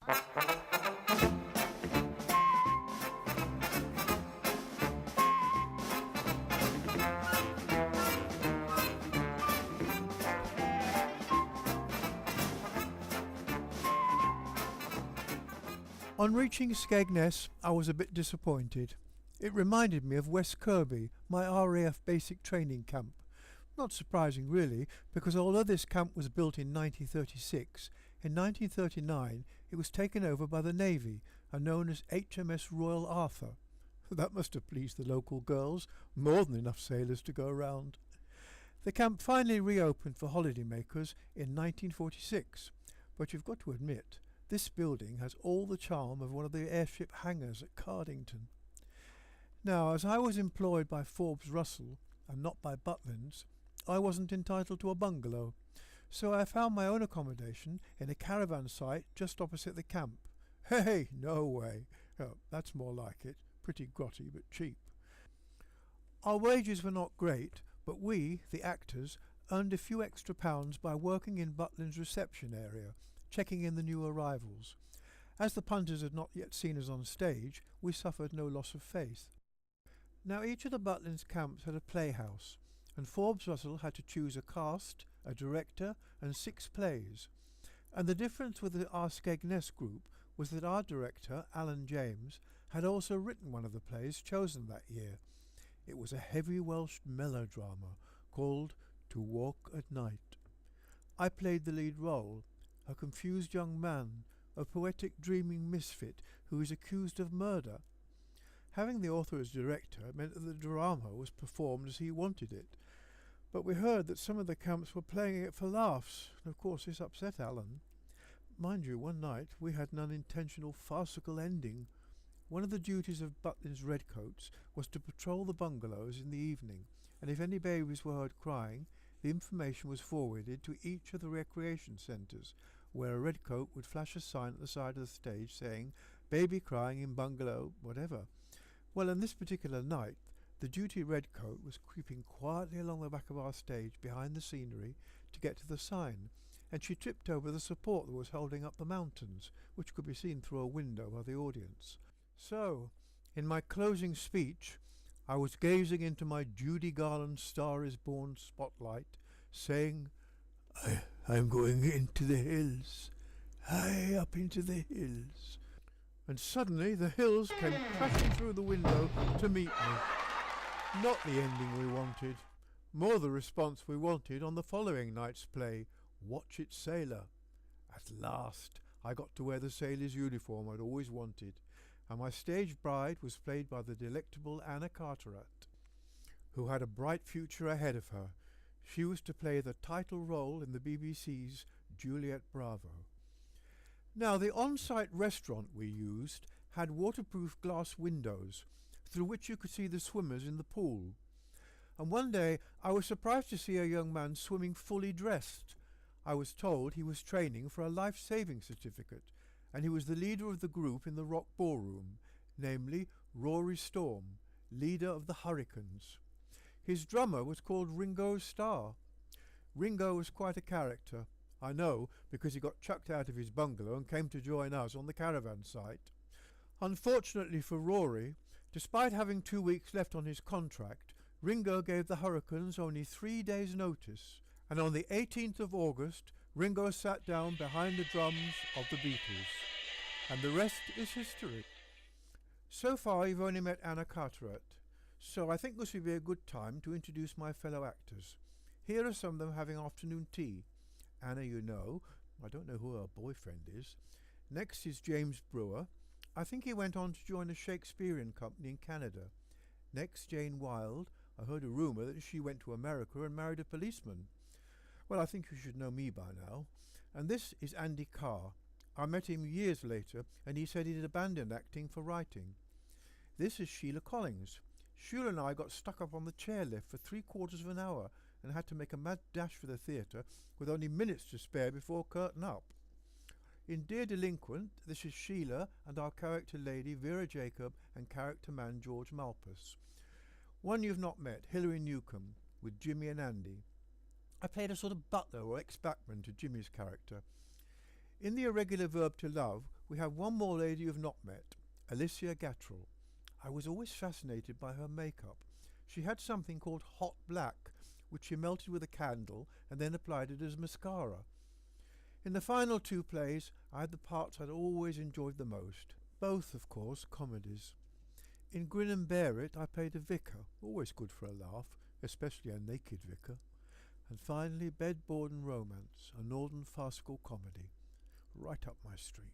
On reaching Skegness, I was a bit disappointed. It reminded me of West Kirby, my RAF basic training camp. Not surprising really, because although this camp was built in 1936, in 1939 it was taken over by the Navy and known as HMS Royal Arthur. That must have pleased the local girls, more than enough sailors to go round. The camp finally reopened for holidaymakers in 1946, but you've got to admit, this building has all the charm of one of the airship hangars at Cardington. Now, as I was employed by Forbes Russell and not by Butlins, I wasn't entitled to a bungalow, so I found my own accommodation in a caravan site just opposite the camp. Hey, no way. Oh, that's more like it. Pretty grotty but cheap. Our wages were not great, but we, the actors, earned a few extra pounds by working in Butlin's reception area, checking in the new arrivals. As the punters had not yet seen us on stage, we suffered no loss of faith. Now each of the Butlins camps had a playhouse, and Forbes Russell had to choose a cast, a director, and 6 plays. And the difference with our Skegness group was that our director, Alan James, had also written one of the plays chosen that year. It was a heavy Welsh melodrama called To Walk at Night. I played the lead role, a confused young man, a poetic dreaming misfit who is accused of murder. Having the author as director meant that the drama was performed as he wanted it, but we heard that some of the camps were playing it for laughs, and of course this upset Alan. Mind you, one night we had an unintentional farcical ending. One of the duties of Butlin's redcoats was to patrol the bungalows in the evening, and if any babies were heard crying, the information was forwarded to each of the recreation centres, where a redcoat would flash a sign at the side of the stage saying, "Baby crying in bungalow," whatever. Well, on this particular night, the duty redcoat was creeping quietly along the back of our stage behind the scenery to get to the sign, and she tripped over the support that was holding up the mountains, which could be seen through a window by the audience. So, in my closing speech, I was gazing into my Judy Garland Star is Born spotlight, saying, I'm going into the hills, high up into the hills. And suddenly the hills came crashing through the window to meet me. Not the ending we wanted, more the response we wanted on the following night's play, Watch It Sailor. At last I got to wear the sailor's uniform I'd always wanted, and my stage bride was played by the delectable Anna Carteret, who had a bright future ahead of her. She was to play the title role in the BBC's Juliet Bravo. Now, the on-site restaurant we used had waterproof glass windows through which you could see the swimmers in the pool. And one day I was surprised to see a young man swimming fully dressed. I was told he was training for a life-saving certificate, and he was the leader of the group in the Rock Ballroom, namely Rory Storm, leader of the Hurricanes. His drummer was called Ringo Starr. Ringo was quite a character. I know, because he got chucked out of his bungalow and came to join us on the caravan site. Unfortunately for Rory, despite having 2 weeks left on his contract, Ringo gave the Hurricanes only 3 days' notice, and on the 18th of August, Ringo sat down behind the drums of the Beatles. And the rest is history. So far you've only met Anna Carteret, so I think this would be a good time to introduce my fellow actors. Here are some of them having afternoon tea. Anna, you know. I don't know who her boyfriend is. Next is James Brewer. I think he went on to join a Shakespearean company in Canada. Next, Jane Wilde. I heard a rumour that she went to America and married a policeman. Well, I think you should know me by now. And this is Andy Carr. I met him years later, and he said he'd abandoned acting for writing. This is Sheila Collins. Sheila and I got stuck up on the chairlift for 3/4 of an hour and had to make a mad dash for the theatre with only minutes to spare before curtain up. In Dear Delinquent, this is Sheila and our character lady Vera Jacob and character man George Malpas. One you've not met, Hilary Newcomb, with Jimmy and Andy. I played a sort of butler or ex-backman to Jimmy's character. In The Irregular Verb to Love, We have one more lady you've not met, Alicia Gattrell. I was always fascinated by her makeup. She had something called hot black, which she melted with a candle and then applied it as mascara. In the final two plays, I had the parts I'd always enjoyed the most, both, of course, comedies. In Grin and Bear It, I played a vicar, always good for a laugh, especially a naked vicar. And finally, Bed, Board and Romance, a northern farcical comedy, right up my street.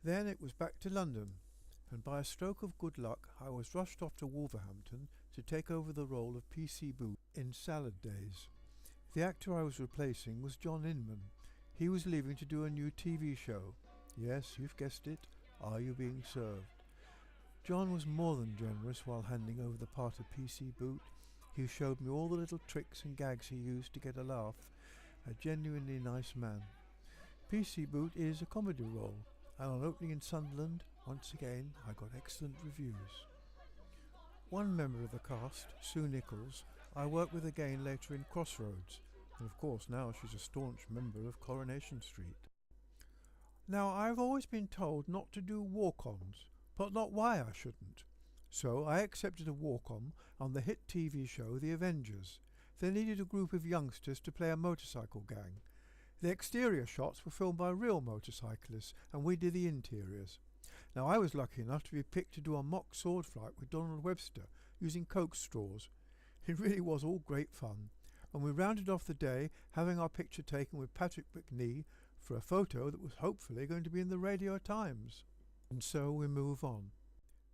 Then it was back to London, and by a stroke of good luck I was rushed off to Wolverhampton to take over the role of P.C. Boot in Salad Days. The actor I was replacing was John Inman. He was leaving to do a new TV show. Yes, you've guessed it. Are You Being Served? John was more than generous while handing over the part of P.C. Boot. He showed me all the little tricks and gags he used to get a laugh. A genuinely nice man. P.C. Boot is a comedy role, and on opening in Sunderland, once again I got excellent reviews. One member of the cast, Sue Nichols, I worked with again later in Crossroads, and of course now she's a staunch member of Coronation Street. Now I've always been told not to do walk-ons, but not why I shouldn't. So I accepted a walk-on the hit TV show The Avengers. They needed a group of youngsters to play a motorcycle gang. The exterior shots were filmed by real motorcyclists, and we did the interiors. Now I was lucky enough to be picked to do a mock sword fight with Donald Webster, using Coke straws. It really was all great fun, and we rounded off the day having our picture taken with Patrick Macnee for a photo that was hopefully going to be in the Radio Times. And so we move on.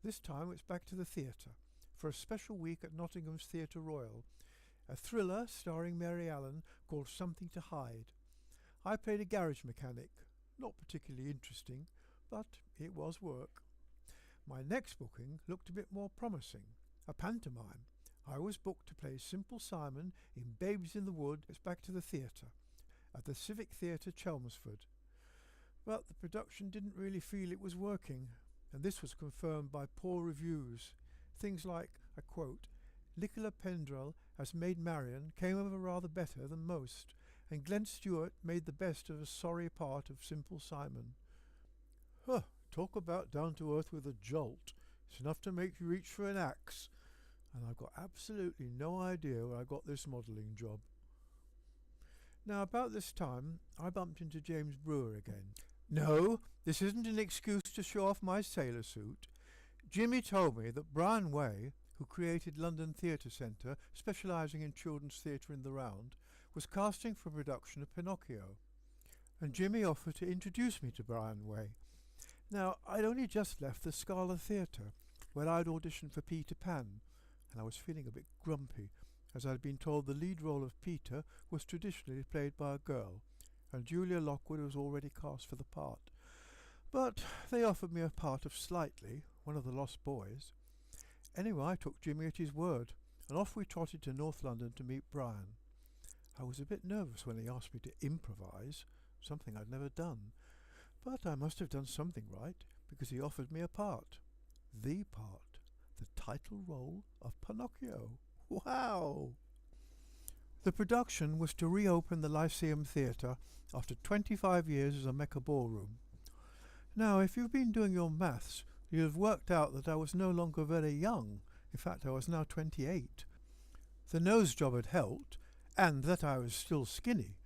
This time it's back to the theatre, for a special week at Nottingham's Theatre Royal, a thriller starring Mary Allen called Something to Hide. I played a garage mechanic, not particularly interesting, but it was work. My next booking looked a bit more promising, a pantomime. I was booked to play Simple Simon in Babes in the Wood. It's back to the theatre, at the Civic Theatre, Chelmsford. But the production didn't really feel it was working, and this was confirmed by poor reviews. Things like, I quote, "Nicola Pendrell as Maid Marian came over rather better than most, and Glenn Stewart made the best of a sorry part of Simple Simon." Huh, talk about down to earth with a jolt. It's enough to make you reach for an axe. And I've got absolutely no idea where I got this modelling job. Now about this time I bumped into James Brewer again. No, this isn't an excuse to show off my sailor suit. Jimmy told me that Brian Way, who created London Theatre Centre, specialising in children's theatre in the round, was casting for a production of Pinocchio. And Jimmy offered to introduce me to Brian Way. Now, I'd only just left the Scala Theatre, where I'd auditioned for Peter Pan, and I was feeling a bit grumpy, as I'd been told the lead role of Peter was traditionally played by a girl, and Julia Lockwood was already cast for the part. But they offered me a part of Slightly, one of the Lost Boys. Anyway, I took Jimmy at his word, and off we trotted to North London to meet Brian. I was a bit nervous when he asked me to improvise, something I'd never done, but I must have done something right, because he offered me a part. The part. The title role of Pinocchio. Wow! The production was to reopen the Lyceum Theatre after 25 years as a Mecca ballroom. Now, if you've been doing your maths, you'll have worked out that I was no longer very young. In fact, I was now 28. The nose job had helped, and that I was still skinny.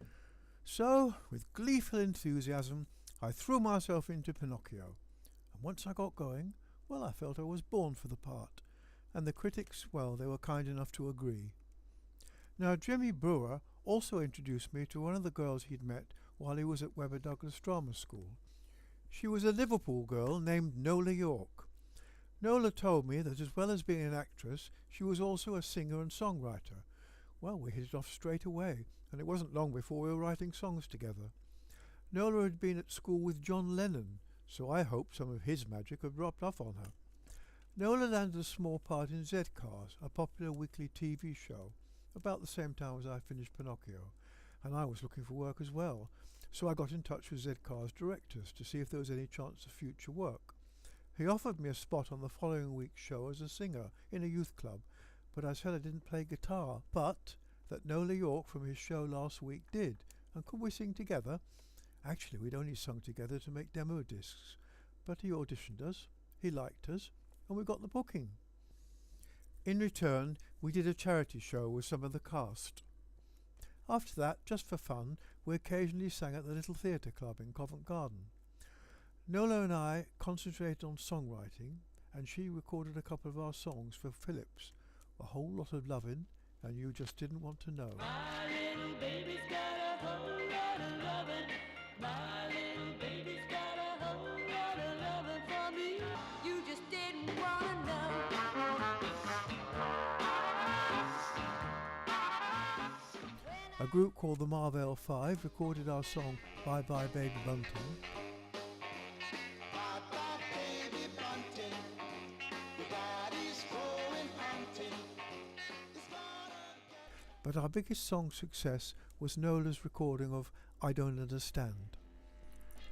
So, with gleeful enthusiasm, I threw myself into Pinocchio. And once I got going, well, I felt I was born for the part. And the critics, well, they were kind enough to agree. Now, Jimmy Brewer also introduced me to one of the girls he'd met while he was at Webber Douglas Drama School. She was a Liverpool girl named Nola York. Nola told me that as well as being an actress, she was also a singer and songwriter. Well, we hit it off straight away, and it wasn't long before we were writing songs together. Nola had been at school with John Lennon, so I hoped some of his magic had rubbed off on her. Nola landed a small part in Z-Cars, a popular weekly TV show, about the same time as I finished Pinocchio, and I was looking for work as well, so I got in touch with Z-Cars directors to see if there was any chance of future work. He offered me a spot on the following week's show as a singer in a youth club, but I said I didn't play guitar, but that Nola York from his show last week did, and could we sing together? Actually, we'd only sung together to make demo discs, but he auditioned us, he liked us, and we got the booking. In return, we did a charity show with some of the cast. After that, just for fun, we occasionally sang at the Little Theatre Club in Covent Garden. Nola and I concentrated on songwriting, and she recorded a couple of our songs for Philips, A Whole Lot of Lovin', and You Just Didn't Want to Know. My little baby's got a whole lot of lovin'. My little baby's got a whole lot of lovin' for me. You just didn't wanna know. A group called the Marvell 5 recorded our song Bye Bye Baby Bunting. Bye bye baby bunting, your daddy's going hunting. He's gonna get But our biggest song success was Nola's recording of I Don't Understand.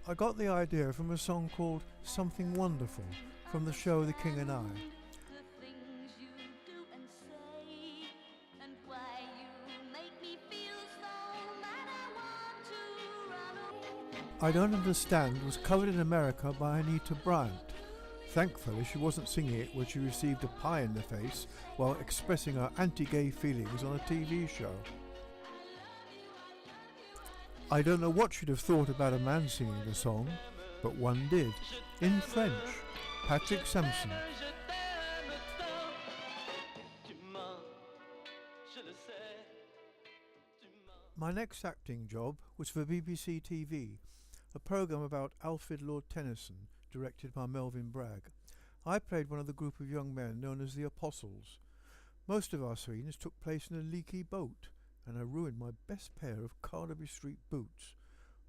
I got the idea from a song called Something Wonderful from the show The King and I. The things you do and say, and why you make me feel so mad I want to run away. I Don't Understand was covered in America by Anita Bryant. Thankfully, she wasn't singing it when she received a pie in the face while expressing her anti-gay feelings on a TV show. I don't know what she'd have thought about a man singing the song, but one did, in French, Patrick Sampson. My next acting job was for BBC TV, a programme about Alfred Lord Tennyson, directed by Melvyn Bragg. I played one of the group of young men known as the Apostles. Most of our scenes took place in a leaky boat, and I ruined my best pair of Carnaby Street boots,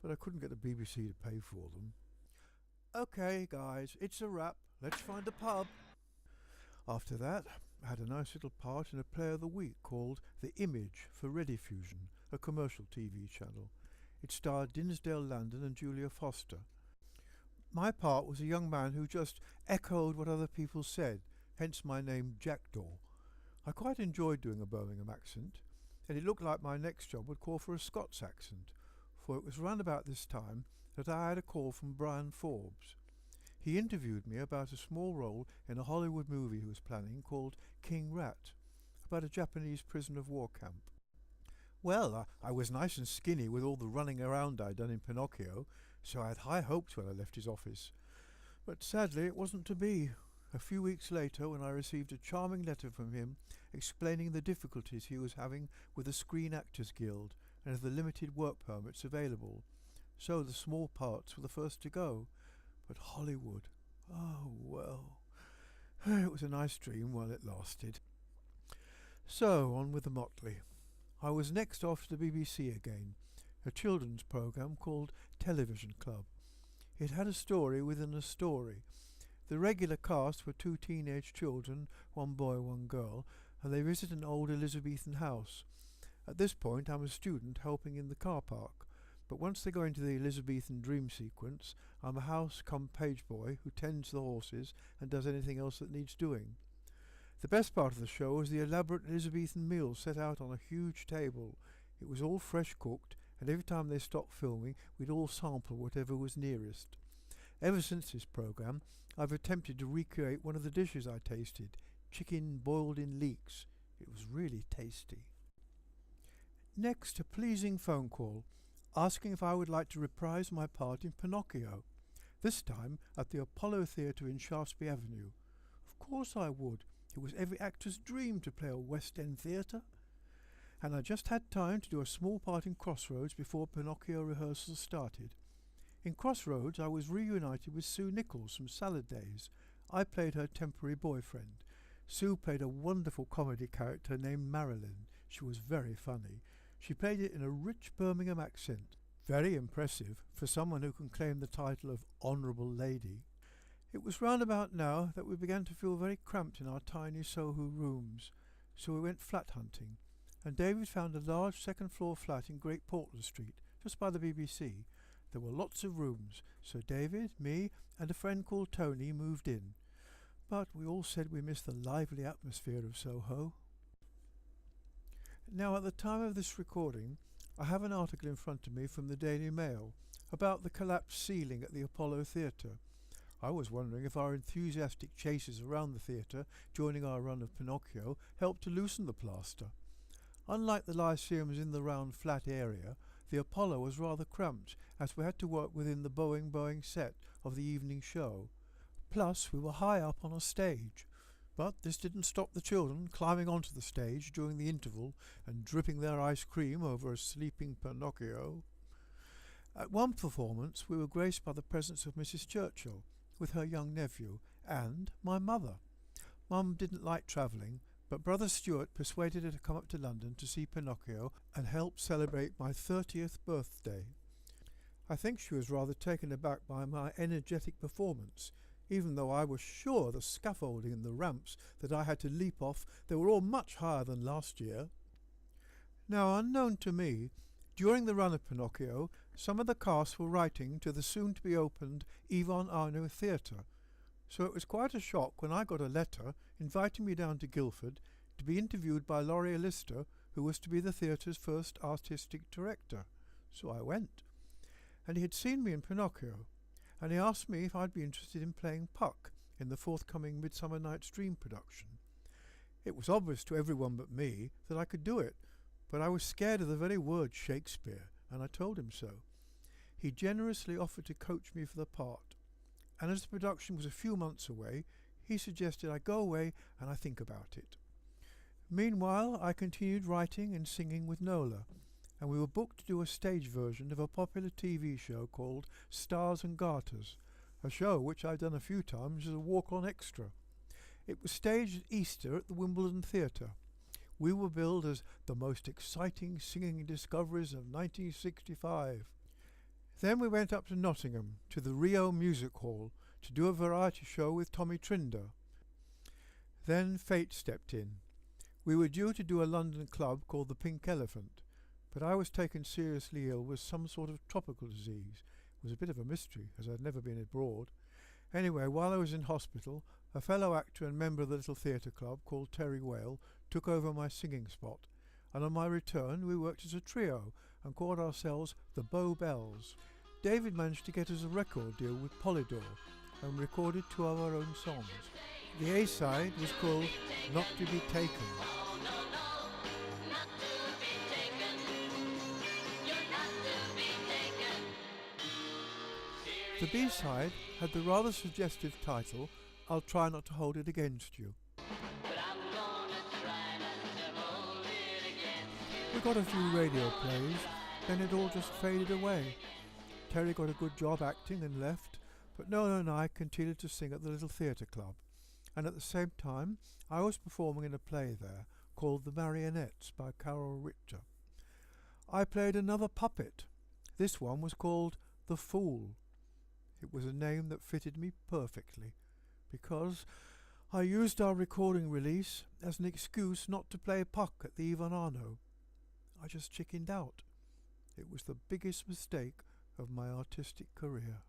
but I couldn't get the BBC to pay for them. Okay guys, it's a wrap, let's find a pub. After that, I had a nice little part in a play of the week called The Image for Rediffusion, a commercial TV channel. It starred Dinsdale Landon and Julia Foster. My part was a young man who just echoed what other people said, hence my name Jackdaw. I quite enjoyed doing a Birmingham accent, and it looked like my next job would call for a Scots accent, for it was round about this time that I had a call from Brian Forbes. He interviewed me about a small role in a Hollywood movie he was planning called King Rat, about a Japanese prisoner of war camp. Well, I was nice and skinny with all the running around I'd done in Pinocchio, so I had high hopes when I left his office. But sadly it wasn't to be. A few weeks later, when I received a charming letter from him explaining the difficulties he was having with the Screen Actors Guild and of the limited work permits available. So the small parts were the first to go. But Hollywood, oh well. It was a nice dream while it lasted. So, on with the motley. I was next off to the BBC again, a children's programme called Television Club. It had a story within a story. The regular cast were two teenage children, one boy, one girl, and they visit an old Elizabethan house. At this point I'm a student helping in the car park, but once they go into the Elizabethan dream sequence, I'm a house come page boy who tends the horses and does anything else that needs doing. The best part of the show was the elaborate Elizabethan meal set out on a huge table. It was all fresh cooked, and every time they stopped filming we'd all sample whatever was nearest. Ever since this programme I've attempted to recreate one of the dishes I tasted, chicken boiled in leeks. It was really tasty. Next, a pleasing phone call, asking if I would like to reprise my part in Pinocchio, this time at the Apollo Theatre in Shaftesbury Avenue. Of course I would. It was every actor's dream to play a West End theatre. And I just had time to do a small part in Crossroads before Pinocchio rehearsals started. In Crossroads I was reunited with Sue Nichols from Salad Days. I played her temporary boyfriend. Sue played a wonderful comedy character named Marilyn. She was very funny. She played it in a rich Birmingham accent. Very impressive for someone who can claim the title of Honourable Lady. It was round about now that we began to feel very cramped in our tiny Soho rooms, so we went flat hunting, and David found a large second-floor flat in Great Portland Street, just by the BBC. There were lots of rooms, so David, me, and a friend called Tony moved in. But we all said we missed the lively atmosphere of Soho. Now, at the time of this recording, I have an article in front of me from the Daily Mail, about the collapsed ceiling at the Apollo Theatre. I was wondering if our enthusiastic chases around the theatre during our run of Pinocchio helped to loosen the plaster. Unlike the Lyceums in the round flat area, the Apollo was rather cramped as we had to work within the Boeing set of the evening show. Plus we were high up on a stage. But this didn't stop the children climbing onto the stage during the interval and dripping their ice cream over a sleeping Pinocchio. At one performance we were graced by the presence of Mrs. Churchill, with her young nephew, and my mother. Mum didn't like travelling, but Brother Stuart persuaded her to come up to London to see Pinocchio and help celebrate my 30th birthday. I think she was rather taken aback by my energetic performance, even though I was sure the scaffolding and the ramps that I had to leap off, they were all much higher than last year. Now, unknown to me, during the run of Pinocchio, some of the cast were writing to the soon-to-be-opened Ivan Arno Theatre, so it was quite a shock when I got a letter inviting me down to Guildford to be interviewed by Laurie Lister, who was to be the theatre's first artistic director. So I went. And he had seen me in Pinocchio, and he asked me if I'd be interested in playing Puck in the forthcoming Midsummer Night's Dream production. It was obvious to everyone but me that I could do it, but I was scared of the very word Shakespeare, and I told him so. He generously offered to coach me for the part, and as the production was a few months away, he suggested I go away and I think about it. Meanwhile, I continued writing and singing with Nola, and we were booked to do a stage version of a popular TV show called Stars and Garters, a show which I'd done a few times as a walk-on extra. It was staged at Easter at the Wimbledon Theatre. We were billed as the most exciting singing discoveries of 1965. Then we went up to Nottingham, to the Rio Music Hall, to do a variety show with Tommy Trinder. Then fate stepped in. We were due to do a London club called the Pink Elephant, but I was taken seriously ill with some sort of tropical disease. It was a bit of a mystery, as I'd never been abroad. Anyway, while I was in hospital, a fellow actor and member of the little theatre club called Terry Whale took over my singing spot, and on my return we worked as a trio and called ourselves the Bow Bells. David managed to get us a record deal with Polydor and recorded 2 of our own songs. The A-side was called Not to Be Taken. Oh, no, no, not to be taken. You're not to be taken. The B-side had the rather suggestive title, I'll Try Not to Hold It Against You. But I'm gonna try not to hold it against you. We got a few radio plays, then it all just faded away. Terry got a good job acting and left, but Nola and I continued to sing at the little theatre club, and at the same time I was performing in a play there called The Marionettes by Carol Richter. I played another puppet. This one was called The Fool. It was a name that fitted me perfectly, because I used our recording release as an excuse not to play Puck at the Ivan Arno. I just chickened out. It was the biggest mistake of my artistic career.